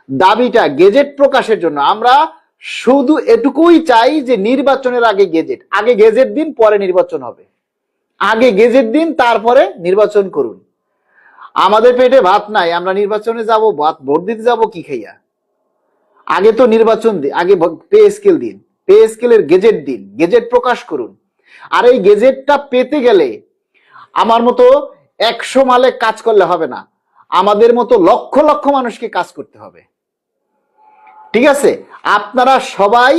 দাবিটা গেজেট প্রকাশের জন্য। আমরা শুধু এটুকুই চাই যে নির্বাচনের আগে গেজেট, আগে গেজেট দিন, পরে নির্বাচন হবে। আগে গেজেট দিন, তারপরে নির্বাচন করুন। আমাদের পেটে ভাত নাই, আমরা নির্বাচনে যাব, ভোট দিতে যাব কি খাইয়া? আগে তো নির্বাচন দিন, আগে পে স্কেল দিন, পে স্কেলের গেজেট দিন, গেজেট প্রকাশ করুন। আর এই গেজেটটা পেতে গেলে আমার মতো 100 মালে কাজ করলে হবে না, আমাদের মতো লক্ষ লক্ষ মানুষকে কাজ করতে হবে। ঠিক আছে? আপনারা সবাই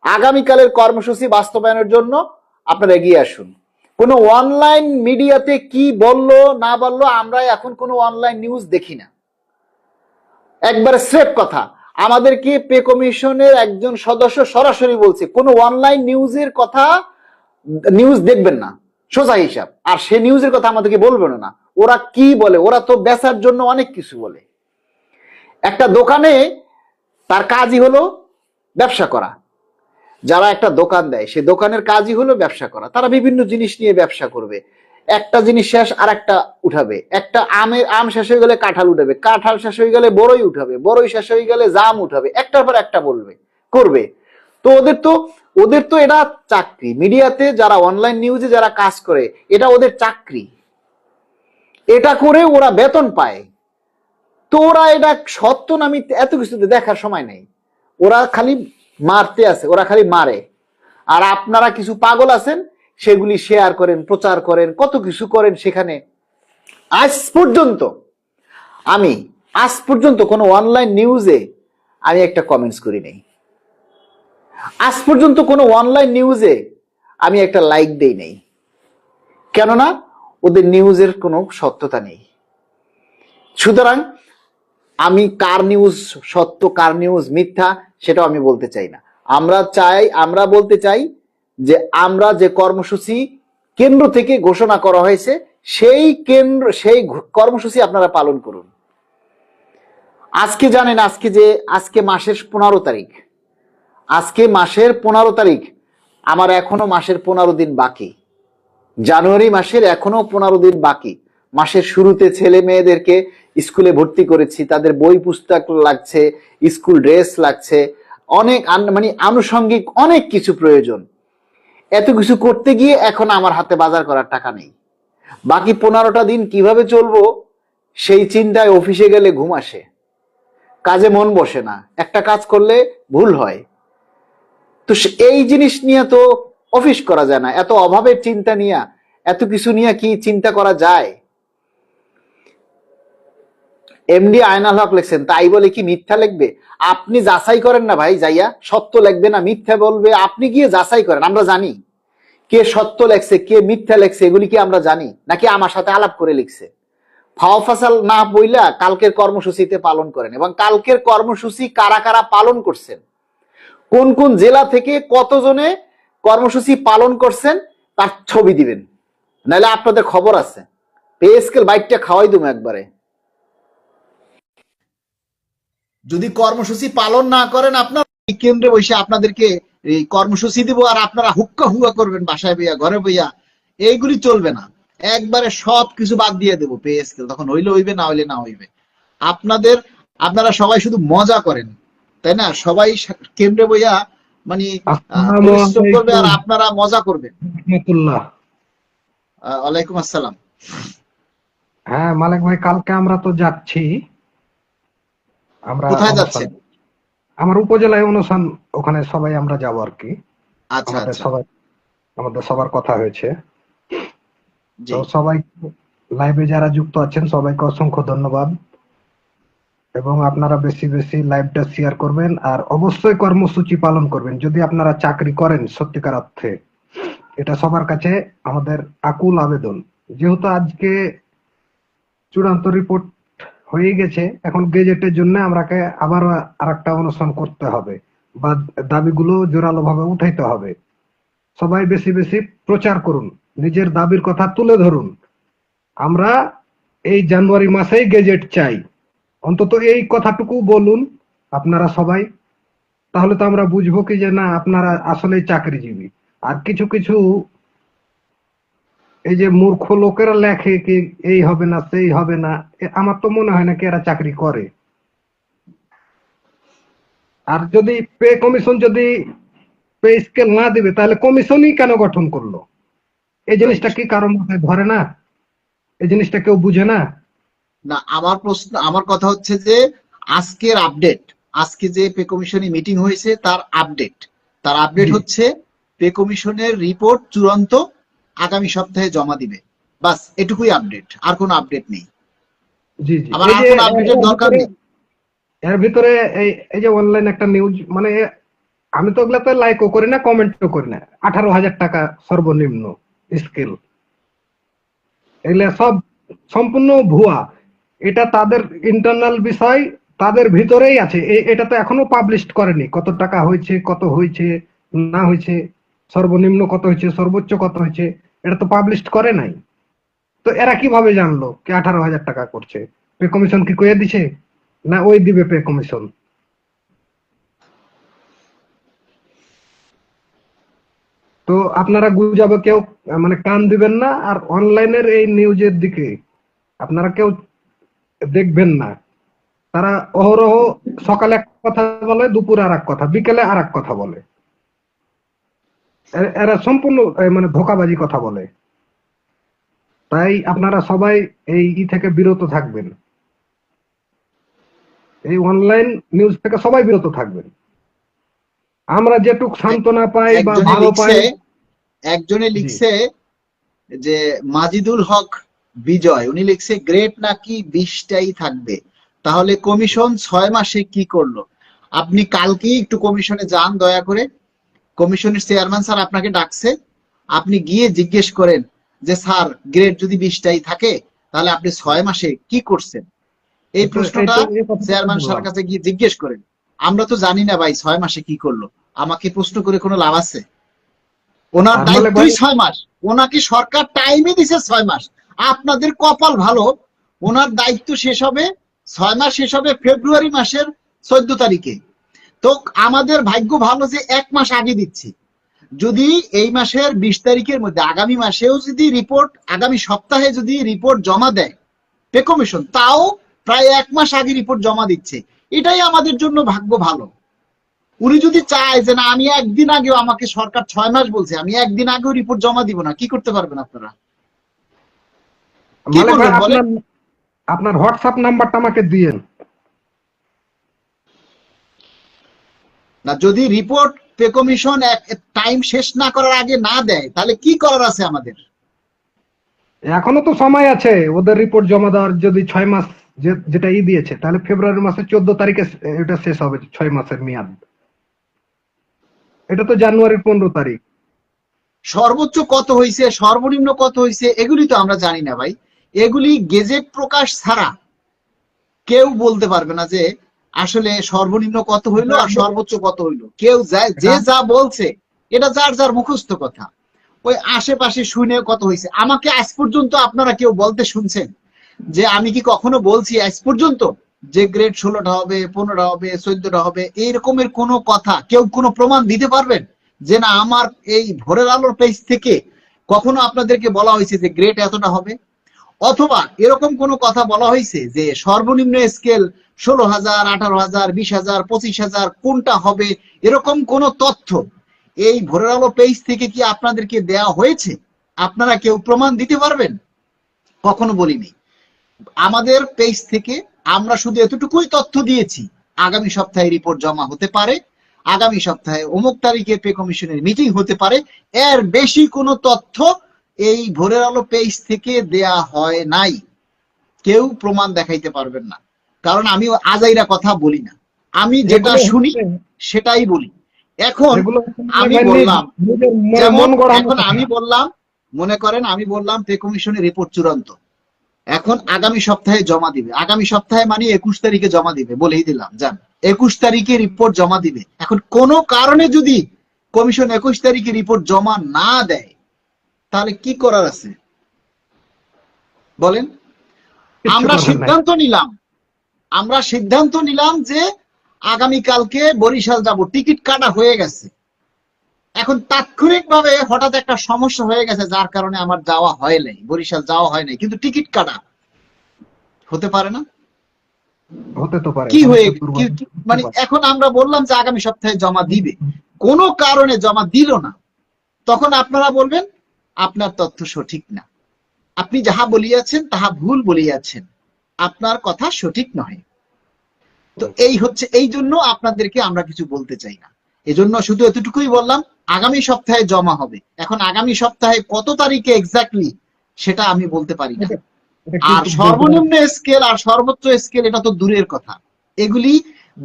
আগামীকালের কর্মসূচি বাস্তবায়নের জন্য আপনারা এগিয়ে আসুন। কোনো অনলাইন মিডিয়াতে কি বললো না বললো, আমরা এখন কোনো অনলাইন নিউজ দেখি না। একবারে স্রেফ কথা, আমাদেরকে পে কমিশনের একজন সদস্য সরাসরি বলছে কোনো অনলাইন নিউজের কথা, নিউজ দেখবেন না, সোজা হিসাব। আর সে নিউজের কথা আমাদেরকে বলবেন না। ওরা কি বলে? ওরা তো বেচার জন্য অনেক কিছু বলে। একটা দোকানে তার কাজই হলো ব্যবসা করা। যারা একটা দোকান দেয়, সে দোকানের কাজই হলো ব্যবসা করা। তারা বিভিন্ন জিনিস নিয়ে ব্যবসা করবে। একটা জিনিস শেষ আর একটা উঠাবে। একটা আম শেষ হয়ে গেলে কাঁঠাল উঠাবে, কাঁঠাল শেষ হয়ে গেলে বড়ই উঠাবে, বড়ই শেষ হয়ে গেলে জাম উঠাবে, একটার পর একটা বলবে, করবে। তো ওদের তো এটা চাকরি। মিডিয়াতে যারা অনলাইন নিউজে যারা কাজ করে, এটা ওদের চাকরি। এটা করে ওরা বেতন পায়। তো ওরা এটা সত্য না মিথ্যে এত কিছুতে দেখার সময় নেই। ওরা খালি মারতে আছে, ওরা খালি মারে। আর আপনারা কিছু পাগল আছেন, সেগুলি শেয়ার করেন, প্রচার করেন, কত কিছু করেন। সেখানে আজ পর্যন্ত কোনো অনলাইন নিউজে আমি একটা কমেন্টস করি নাই। আজ পর্যন্ত কোনো অনলাইন নিউজে আমি একটা লাইক দেই নাই। কেননা ওদের নিউজের কোনো সত্যতা নেই। সুতরাং আমি কার নিউজ সত্য, কার নিউজ মিথ্যা, সেটাও আমি বলতে চাই না। আমরা বলতে চাই যে আমরা যে কর্মসূচি কেন্দ্র থেকে ঘোষণা করা হয়েছে, সেই কর্মসূচি আপনারা পালন করুন। আজকে জানেন, আজকে মাসের 15 তারিখ। আজকে মাসের 15 তারিখ। আমার এখনো মাসের 15 দিন বাকি। জানুয়ারি মাসের এখনো 15 দিন বাকি। মাসের শুরুতে ছেলে মেয়েদেরকে স্কুলে ভর্তি করেছি, তাদের বই পুস্তক লাগছে, স্কুল ড্রেস লাগছে, অনেক আনুষঙ্গিক অনেক কিছু প্রয়োজন। এত কিছু করতে গিয়ে এখন আমার হাতে বাজার করার টাকা নেই। বাকি 15টা দিন কিভাবে চলবো সেই চিন্তায় অফিসে গেলে ঘুম আসে, কাজে মন বসে না, একটা কাজ করলে ভুল হয়। তো এই জিনিস নিয়ে তো অফিস করা যায় না। এত অভাবের চিন্তা নিয়ে, এত কিছু নিয়ে কি চিন্তা করা যায়? এমডি আয়নাল হক লিখছেন, তাই বলে কি মিথ্যা লিখবে? আপনি যাচাই করেন না ভাই, যাইয়া সত্য লিখবে না মিথ্যা বলবে, আপনি গিয়ে যাচাই করেন। আমরা জানি কে সত্য লেখছে, কে মিথ্যা লেখছে, এগুলি কি আমরা জানি নাকি আমার সাথে আলাপ করে লিখছে? ফাও ফাসাল না বইলা কালকের কর্মসূচিতে পালন করেন, এবং কালকের কর্মসূচি কারা কারা পালন করছেন, কোন কোন জেলা থেকে কতজনে কর্মসূচি পালন করছেন তার ছবি দিবেন, নাহলে আপনাদের খবর আছে। পে স্কেল বাইকটা খাওয়াই দেবো একবারে। যদি কর্মসূচি পালন না করেন, আপনার কেন্দ্রে বসে আপনাদেরকে এই কর্মসূচি দিব আর আপনারা হুক্কা হুয়া করবেন বাসায় বইয়া, ঘরে বইয়া, এইগুলি চলবে না। একবারে সব কিছু বাদ দিয়ে দেবো পে স্কেল, তখন হইলে হইবে, না হইলে না হইবে। আপনারা সবাই শুধু মজা করেন, তাই না? সবাই কেন্দ্রে বইয়া মানে পরিশ্রম করবে আর আপনারা মজা করবেন। ওয়ালাইকুম আসসালাম। হ্যাঁ মালিক ভাই, কালকে আমরা তো যাচ্ছি। আমরা কোথায় যাচ্ছেন? আমার উপজেলায় অনুষ্ঠান, ওখানে সবাই আমরা যাব আর কি। আচ্ছা আচ্ছা, আমাদের সবার কথা হয়েছে। জি। তো সবাই লাইভে যারা যুক্ত আছেন সবাইকে অসংখ্য ধন্যবাদ, এবং আপনারা বেশি বেশি লাইভটা শেয়ার করবেন, আর অবশ্যই কর্মসূচি পালন করবেন যদি আপনারা চাকরি করেন সত্যিকার অর্থে। এটা সবার কাছে আমাদের আকুল আবেদন। যেহেতু আজকে চূড়ান্ত রিপোর্ট হয়ে গেছে, এখন গেজেটের জন্য আমরাকে আবার আরেকটা অনুষ্ঠান করতে হবে, বা দাবিগুলো জোরালো ভাবে উঠাইতে হবে। সবাই বেশি বেশি প্রচার করুন, নিজের দাবির কথা তুলে ধরুন। আমরা এই জানুয়ারি মাসেই গেজেট চাই, অন্তত এই কথাটুকু বলুন আপনারা সবাই। তাহলে তো আমরা বুঝবো কি যে না, আপনারা আসলেই চাকরিজীবী। আর কিছু কিছু এই যে মূর্খ লোকেরা লেখে কি এই হবে না সেই হবে না, আমার তো মনে হয় না কি এরা চাকরি করে। আর যদি পে কমিশন যদি পে স্কেল না দিবে তাহলে কমিশনই কেন গঠন করলো? এই জিনিসটা কি কারো মাথায় ধরে না? এই জিনিসটা কেউ বুঝে না? না, আমার কথা হচ্ছে যে আজকের আপডেট, আজকে যে পে কমিশনের মিটিং হয়েছে তার আপডেট জি হচ্ছে পে কমিশনের রিপোর্ট চূড়ান্ত আগামী সপ্তাহে জমা দিবে। বাস এটুকুই আপডেট, আর কোনো আপডেট নেই। জি জি আবার এই আর যে কোনো আপডেটের দরকার নেই। এর ভিতরে এই যে অনলাইন একটা নিউজ, মানে আমি তো ওগুলাতে লাইকও করি না, কমেন্টও করি না। 18,000 টাকা সর্বনিম্ন স্কেল, এগুলা সব সম্পূর্ণ ভুয়া। এটা তাদের ইন্টারনাল বিষয়, তাদের ভিতরেই আছে। এটা তো এখনো পাবলিশ করেনি কত টাকা হয়েছে, কত হয়েছে না হয়েছে, সর্বনিম্ন কত হয়েছে, সর্বোচ্চ কত হয়েছে, এটা তো পাবলিশ করে নাই। তো এরা কিভাবে জানলো কি 18,000 টাকা করছে? পে কমিশন কি কয়ে দিছে? না ওই দিবে পে কমিশন? তো আপনারা গুজবে কেউ মানে কান দিবেন না, আর অনলাইনের এই নিউজের দিকে আপনারা কেউ দেখবেন না। তারা অহরহ সকালে এক কথা বলে, দুপুরে আর এক কথা, বিকেলে আর এক কথা বলে। এরা সম্পূর্ণ মানে ধোঁকাবাজি কথা বলে। তাই আপনারা সবাই এই থেকে বিরত থাকবেন, এই অনলাইন নিউজ থেকে সবাই বিরত থাকবেন। আমরা যেটুক সান্ত্বনা পাই বা একজনে ভালো লিখছে পাই। একজনে জি লিখছে যে মাজিদুল হক বিজয়, উনি লিখছে গ্রেড নাকি 20টাই থাকবে, তাহলে কমিশন 6 মাসে কি করলো? আপনি কালকেই একটু কমিশনে যান দয়া করে, কমিশনের চেয়ারম্যান স্যার আপনাকে ডাকছে, আপনি গিয়ে জিজ্ঞেস করেন যে স্যার গ্রেড যদি 20টাই থাকে তাহলে আপনি 6 মাসে কি করছেন। এই প্রশ্নটা এই কথাটা তো চেয়ারম্যান বললাম। স্যারের কাছে গিয়ে জিজ্ঞেস করেন। আমরা তো জানি না ভাই 6 মাসে কি করলো, আমাকে প্রশ্ন করে কোনো লাভ আছে? ওনার তার মানে ভাই, দায়িত্বই 6 মাস, ওনাকে সরকার টাইমই দিছে 6 মাস। আপনাদের কপাল ভালো, ওনার দায়িত্ব শেষ হবে, 6 মাস শেষ হবে ফেব্রুয়ারি মাসের 14 তারিখে। তো আমাদের ভাগ্য ভালো যে 1 মাস আগে দিচ্ছি। যদি এই মাসের 20 তারিখের মধ্যে আগামী মাসেও যদি রিপোর্ট, আগামী সপ্তাহে যদি রিপোর্ট জমা দেয় পে কমিশন, তাও প্রায় 1 মাস আগে রিপোর্ট জমা দিচ্ছে। এটাই আমাদের জন্য ভাগ্য ভালো। উনি যদি চায় যে না আমি একদিন আগেও, আমাকে সরকার 6 মাস বলছে, আমি একদিন আগেও রিপোর্ট জমা দিব না, কি করতে পারবেন আপনারা? কি মালিক ভাই, করবেন বলেন? আপনার আপনার হোয়াটসঅ্যাপ নাম্বারটা আমাকে দিয়েন। না, যদি রিপোর্ট পে কমিশন এক টাইম শেষ না করার আগে না দেয় তাহলে কি করার আছে আমাদের? এখনো তো সময় আছে ওদের রিপোর্ট জমা দেওয়ার। যদি 6 মাস যেটা দিয়েছে, তাহলে ফেব্রুয়ারি মাসের 14 তারিখে এটা শেষ হবে, 6 মাসের মেয়াদ। এটা তো জানুয়ারির 15 তারিখ। সর্বোচ্চ কত হয়েছে, সর্বনিম্ন কত হয়েছে, এগুলি তো আমরা জানি না ভাই। এগুলি গেজেট প্রকাশ ছাড়া কেউ বলতে পারবে না যে আসলে সর্বনিম্ন কত হইলো আর সর্বোচ্চ কত হইলো। কেউ যায় যে যা বলছে, এটা যার যার মুখস্থ কথা। ওই আশেপাশে শুনে কত হয়েছে, আমাকে আজ পর্যন্ত আপনারা কেউ বলতে শুনছেন যে আমি কি কখনো বলছি আজ পর্যন্ত যে গ্রেড 16টা হবে, 15টা হবে, 14টা হবে, এইরকমের কোনো কথা কেউ কোনো প্রমাণ দিতে পারবেন যে না আমার এই ভোরের আলোর পেজ থেকে কখনো আপনাদেরকে বলা হয়েছে যে গ্রেড এতটা হবে? অথবা এরকম কোনো কথা বলা হয়েছে যে সর্বনিম্ন স্কেল 16,000, 18,000, 20,000, 25,000 কোনটা হবে? এরকম কোন তথ্য এই ভোরের আলো পেজ থেকে কি আপনাদেরকে দেয়া হয়েছে? আপনারা কেউ প্রমাণ দিতে পারবেন? কখনো বলিনি। আমাদের পেজ থেকে আমরা শুধু এতটুকুই তথ্য দিয়েছি, আগামী সপ্তাহে রিপোর্ট জমা হতে পারে, আগামী সপ্তাহে অমুক তারিখে পে কমিশনের মিটিং হতে পারে। এর বেশি কোনো তথ্য এই ভোরের আলো পেজ থেকে দেয়া হয় নাই। কেউ প্রমাণ দেখাইতে পারবেন না, কারণ আমি আজাইরা কথা বলি না, আমি যেটা এগুলো শুনি সেটাই বলি। এখন এগুলো আমি ভাই বললাম, নিজের যেমন মন গড়ানো এখন কথা। আমি বললাম, মনে করেন আমি বললাম পে কমিশনের রিপোর্ট চূড়ান্ত, এখন আগামী সপ্তাহে জমা দিবে, আগামী সপ্তাহে মানে 21 তারিখে জমা দিবে বলেই দিলাম, জান 21 তারিখে রিপোর্ট জমা দিবে। এখন কোন কারণে যদি কমিশন 21 তারিখে রিপোর্ট জমা না দেয় তাহলে কি করার আছে বলেন? কিচ্ছু আমরা করার নাই। সিদ্ধান্ত নিলাম, আমরা সিদ্ধান্ত নিলাম যে আগামী কালকে বরিশাল যাব, টিকিট কাটা হয়ে গেছে। এখন তাৎক্ষণিক ভাবে হঠাৎ একটা সমস্যা হয়ে গেছে যার কারণে আমার যাওয়া হয় নাই, বরিশাল যাওয়া হয় নাই, কিন্তু টিকিট কাটা হতে পারে না? হতে তো পারে কি হয়ে মানুষের দুর্বল মানে এখন আমরা বললাম যে আগামী সপ্তাহে জমা দিবে, কোনো কারণে জমা দিল না, তখন আপনারা বলবেন আপনার তথ্য সঠিক না, আপনি যাহা বলিয়াছেন তাহা ভুল বলিয়াছেন, আপনার কথা সঠিক নয়। তো এই হচ্ছে, এই জন্য আপনাদেরকে আমরা কিছু বলতে চাই না, এজন্য শুধু এতটুকুই বললাম আগামী সপ্তাহে জমা হবে। এখন আগামী সপ্তাহে কত তারিখে এক্স্যাক্টলি সেটা আমি বলতে পারি না। এটা এটা আর কিন্তু বলতে পারেন। সর্বনিম্ন স্কেল আর সর্বোচ্চ স্কেল এটা তো দূরের কথা, এগুলি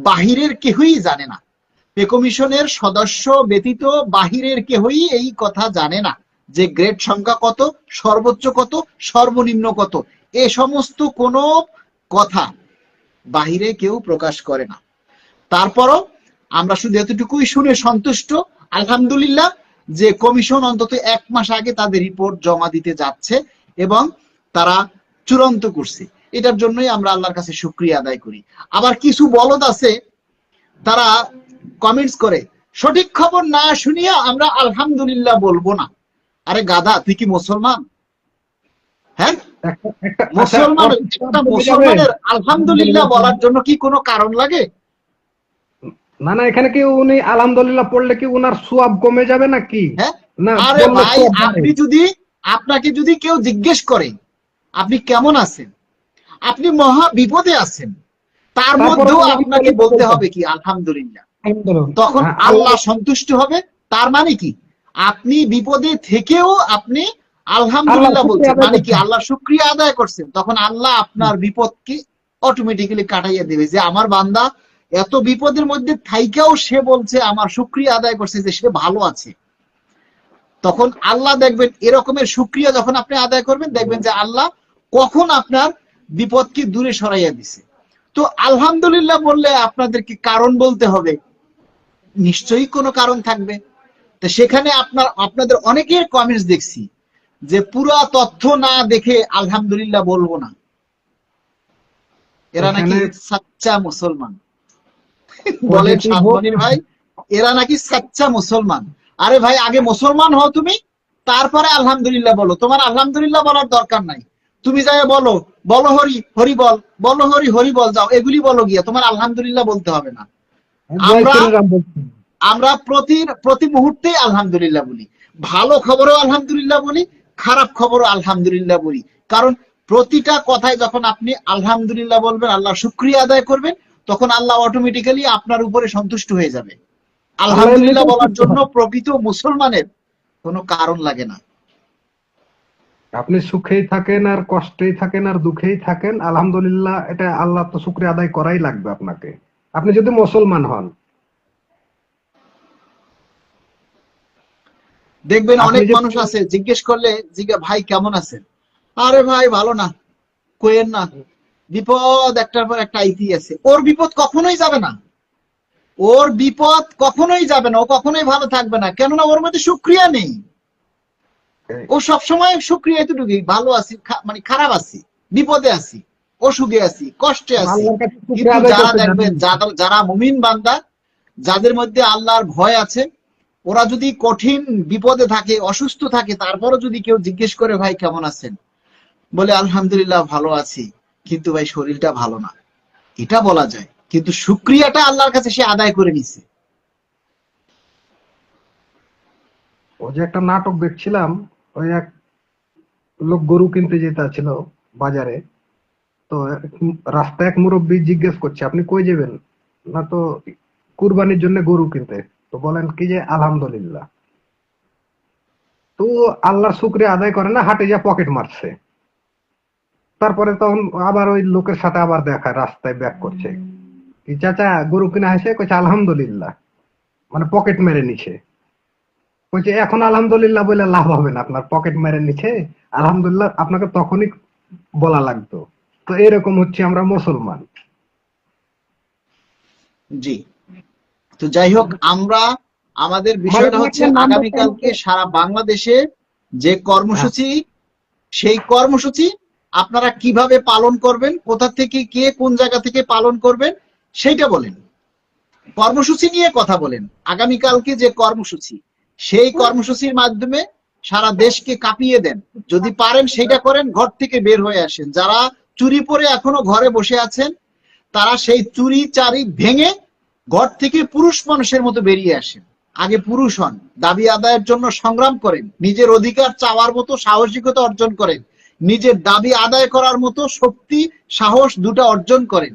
বাহিরের কেহই জানে না, পে কমিশনের সদস্য ব্যতীত বাহিরের কেহই এই কথা জানে না যে গ্রেড সংখ্যা কত, সর্বোচ্চ কত, সর্বনিম্ন কত, এ সমস্ত কোনো কথা বাহিরে কেউ প্রকাশ করে না। তারপরও আমরা শুধু এতটুকুই শুনে সন্তুষ্ট, আলহামদুলিল্লাহ, যে কমিশন অন্তত 1 মাস আগে তাদের রিপোর্ট জমা দিতে যাচ্ছে এবং তারা চূড়ান্ত করছে, এটার জন্যই আমরা আল্লাহর কাছে শুকরিয়া আদায় করি। আবার কিছু বলদ আছে, তারা কমেন্টস করে সঠিক খবর না শুনিয়া আমরা আলহামদুলিল্লাহ বলবো না। আরে গাধা, তুই কি মুসলমান? হ্যাঁ, একটা আচ্ছা, মুসলমানের, অর্থ একটা কমে যাবে। মুসলমানের আলহামদুলিল্লাহ বলার জন্য কি কোনো কারণ লাগে? না না, এখানে কি উনি আলহামদুলিল্লাহ পড়লে কি উনার সোয়াব কমে যাবে নাকি? হ্যাঁ, না, আরে বললে ভাই, সোয়াব বাড়ে। আপনি যদি, আপনাকে যদি কেউ জিজ্ঞেস করে আপনি কেমন আছেন, আপনি মহা বিপদে আছেন, তার তারপরে মধ্যেও আপনাকে আলহামদুলিল্লাহ বলতে বলবেন। হবে কি আলহামদুলিল্লাহ, আলহামদুলিল্লাহ। তখন হ্যাঁ, আল্লাহ সন্তুষ্ট হবে। তার মানে কি, আপনি বিপদে থেকেও আপনি আল্লাহ আলহামদুলিল্লাহ শুকরিয়া বলছেন, আদায় মানে কি করছেন। আল্লাহ শুকরিয়া আদায় করছেন, তখন আল্লাহ আপনার বিপদকে অটোমেটিক্যালি কাটাইয়া দেবে, যে আমার বান্দা এত বিপদের মধ্যে থাইকাও সে বলছে আমার শুকরিয়া আদায় করছে যে সে ভালো আছে। তখন আল্লাহ দেখবেন এরকমের শুকরিয়া যখন আপনি আদায় করবেন, দেখবেন যে আল্লাহ কখন আপনার বিপদকে দূরে সরাইয়া দিছে। তো আলহামদুলিল্লাহ বললে আপনাদেরকে কারণ বলতে হবে, নিশ্চয়ই কোনো কারণ থাকবে। তো সেখানে আপনাদের অনেকের কমেন্টস দেখছি যে পুরা তথ্য না দেখে আলহামদুলিল্লাহ বলবো না, এরা নাকি এখানে সাচ্চা মুসলমান। বলেন পজিটিভ হোক। সাদমনির ভাই, এরা নাকি সাচ্চা মুসলমান। আরে ভাই, আগে মুসলমান হও তুমি, তারপরে আলহামদুলিল্লাহ বলো। তোমার আলহামদুলিল্লাহ বলার দরকার নাই, তুমি যাই বলো, বলো হরি হরি বল, বলো হরি হরি বল, যাও এগুলি বলো গিয়া, তোমার আলহামদুলিল্লাহ বলতে হবে না। জয় আমরা শ্রীরাম বলছি। আমরা প্রতি মুহূর্তে আলহামদুলিল্লাহ বলি, ভালো খবরও আলহামদুলিল্লাহ বলি, খারাপ খবরও আলহামদুলিল্লাহ বলি। কারণ প্রতিটা কথায় যখন আপনি আলহামদুলিল্লাহ বলবেন, আল্লাহ শুকরিয়া আদায় করবেন, তখন আল্লাহ অটোমেটিক্যালি আপনার উপরে সন্তুষ্ট হয়ে যাবে। আল্লাহ আলহামদুলিল্লাহ এমনিতেই বলার সুস্থ জন্য হয়। প্রকৃত মুসলমানের কোনো কারণ লাগে না। আপনি সুখেই থাকেন আর কষ্টেই থাকেন আর দুঃখেই থাকেন, আলহামদুলিল্লাহ এটা আল্লাহ তো শুকরিয়া আদায় করাই লাগবে আপনাকে, আপনি যদি মুসলমান হন। দেখবেন আপনি অনেক যে মানুষ আছে, জিজ্ঞেস করলে ভাই কেমন আছেন, আরে ভাই ভালো না, কোয়েন না, বিপদ একটার পর একটা আইতেই আছে। ওর বিপদ কখনোই যাবে না, ওর বিপদ কখনোই যাবে না, ও কখনোই ভালো থাকবে না, কেননা ওর মধ্যে শুকরিয়া নেই। ও সবসময় শুকরিয়া এতটুকুই, ভালো আছি মানে খারাপ আছি, বিপদে আছি, অসুখে আছি, কষ্টে আছি। আল্লাহর কাছে শুকরিয়া কিন্তু আদায় যারা করতে দেখবেন, জানেন। যারা মুমিন বান্দা, যাদের মধ্যে আল্লাহর ভয় আছে, ওরা যদি কঠিন বিপদে থাকে, অসুস্থ থাকে, তারপরও যদি কেউ জিজ্ঞেস করে ভাই কেমন আছেন, বলে আলহামদুলিল্লাহ ভালো আছি, কিন্তু ভাই শরীরটা ভালো না, এটা বলা যায়। কিন্তু শুকরিয়াটা আল্লাহর কাছে সে আদায় করে নিছে। ওই যে একটা নাটক দেখছিলাম, ওই এক লোক গরু কিনতে যেতেছিল বাজারে। তো রাস্তায় এক মুরব্বী জিজ্ঞেস করছে আপনি কই যাবেন? না তো কুরবানির জন্য গরু কিনতে। তো বলেন কি যে আলহামদুলিল্লাহ। তো আল্লাহর শুকরিয়া আদায় করে না, হাটে যা পকেট মারছে। তারপরে তখন আবার ওই লোকের সাথে আবার দেখা, রাস্তায় ব্যাক করছে, কি চাচা গরু কিনা হয়েছে? কইছে আলহামদুলিল্লাহ, মানে পকেট মেরে নিছে। কইছে এখন আলহামদুলিল্লাহ বলে লাভ হবে না, আপনার পকেট মেরে নিছে, আলহামদুলিল্লাহ আপনাকে তখনই বলা লাগতো। তো এরকম হচ্ছে আমরা মুসলমান। জি, তো যাই হোক, আমরা আমাদের বিষয়টা মালিক হচ্ছে আপনার নাম্বারটা আগামীকালকে আমাকে। সারা বাংলাদেশে যে হ্যাঁ, কর্মসূচি, সেই কর্মসূচি আপনারা কিভাবে পালন করবেন, কোথা থেকে কে কোন জায়গা থেকে পালন করবেন সেইটা বলেন, কর্মসূচি নিয়ে কথা বলেন। আগামীকালকে যে কর্মসূচি, সেই কর্মসূচির মাধ্যমে সারা দেশকে কাঁপিয়ে দেন। যদি পারেন সেটা করেন, ঘর থেকে বের হয়ে আসেন। যারা চুরি পরে এখনো ঘরে বসে আছেন, তারা সেই চুরি চারি ভেঙে ঘর থেকে পুরুষ মানুষের মতো বেরিয়ে আসেন। আগে পুরুষ হন, দাবি আদায়ের জন্য সংগ্রাম করেন, নিজের অধিকার চাওয়ার মতো সাহসিকতা অর্জন করেন, নিজের দাবি আদায় করার মতো শক্তি সাহস দুটা অর্জন করেন,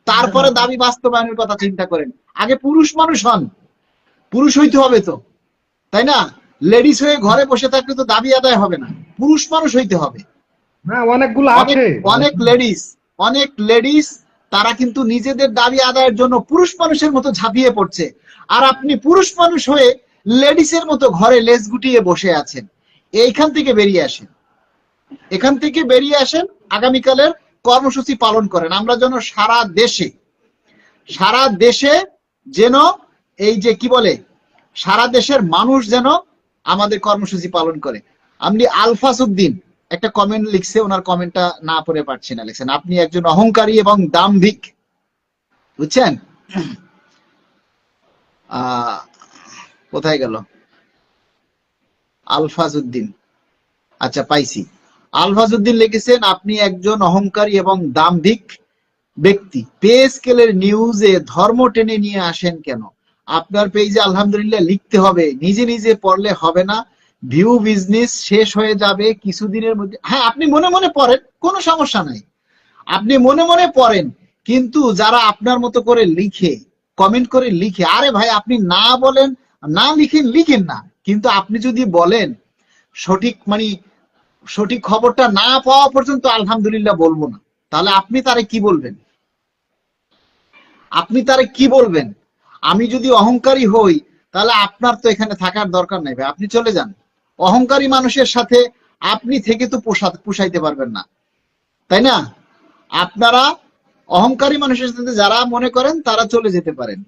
তারপরে দাবি বাস্তবায়নের কথা চিন্তা করেন। আগে পুরুষ মানুষ হন, পুরুষ হইতে হবে তো, তাই না? লেডিস হয়ে ঘরে বসে থাকলে তো দাবি আদায় হবে না, পুরুষ মানুষ হইতে হবে। না, অনেকগুলো অনেক আছে। অনেক লেডিস তারা কিন্তু নিজেদের দাবি আদায়ের জন্য পুরুষ মানুষের মতো ঝাঁপিয়ে পড়ছে, আর আপনি পুরুষ মানুষ হয়ে লেডিসের মতো ঘরে লেজ গুটিয়ে বসে আছেন। এইখান থেকে বেরিয়ে আসেন, এখান থেকে বেরিয়ে আসেন, আগামীকালের কর্মসূচি পালন করেন। আমরা যেন সারা দেশে যেন এই যে কি বলে, সারা দেশের মানুষ যেন আমাদের কর্মসূচি পালন করে। আপনি আলফাসউদ্দিন একটা কমেন্ট লিখছে, ওনার কমেন্টটা না পড়ে পারছি না, লিখছেন আপনি একজন অহংকারী এবং দাম্ভিক, বুঝছেন? কোথায় গেল আলফাজউদ্দিন? আচ্ছা, পাইছি। আলফাজউদ্দিন লিখেছেন আপনি একজন অহংকারী এবং দাম্ভিক ব্যক্তি। পে স্কেলের নিউজে ধর্ম টেনে নিয়ে আসেন কেন? আপনার পেজে আলহামদুলিল্লাহ লিখতে হবে, নিজে নিজে পড়লে হবে না, ভিউ বিজনেস শেষ হয়ে যাবে কিছুদিনের মধ্যে। হ্যাঁ, আপনি মনে মনে পড়েন, কোনো সমস্যা নাই, আপনি মনে মনে পড়েন, কিন্তু যারা আপনার মতো করে লিখে, কমেন্ট করে লিখে, আরে ভাই আপনি না বলেন, না লিখেন না, কিন্তু আপনি যদি বলেন সঠিক মানে সঠিক খবরটা না পাওয়া পর্যন্ত আলহামদুলিল্লাহ বলবো না, তাহলে আপনি তারে কি বলবেন? আমি যদি অহংকারী হই, তাহলে আপনার তো এখানে থাকার দরকার নাই ভাই, আপনি চলে যান। অহংকারী মানুষের সাথে আপনি থেকে তো পোষাইতে পারবেন না, তাই না? আপনারা অহংকারী মানুষের সাথে যারা মনে করেন তারা চলে যেতে পারেন।